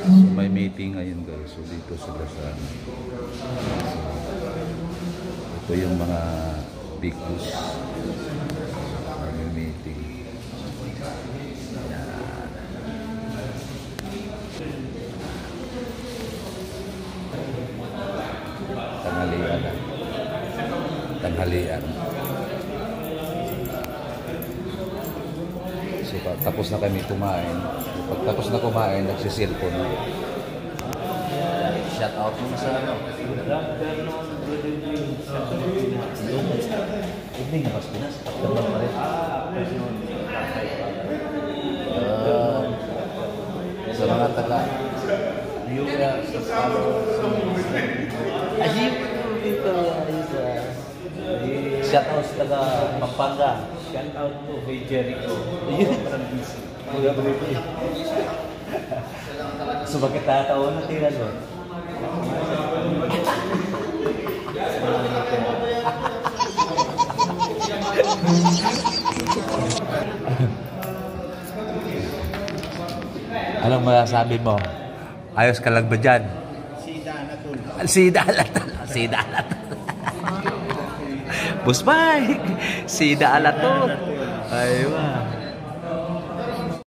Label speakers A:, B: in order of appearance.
A: So may meeting ngayon guys. So dito sila sa ito yung mga big boss. May meeting. Yan. Tanghalian. Tanghalian. So tapos na kami kumain. Pagtapos na kumain, nagsisilpon. Shout out mo sa ano. Evening na Pinas. Afternoon pa rin. Sa mga taga Yuya, sa Salo, Ajib dito shout out sa taga Pampanga.
B: Shout out to kay Jericho. Parang busy.
A: So bakit tataon na tira doon? Anong masasabi mo? Ayos ka lang ba dyan?
B: Sida na to.
A: Sida alatul. Sida alatul. Boss Mike! Sida alatul. Aywa.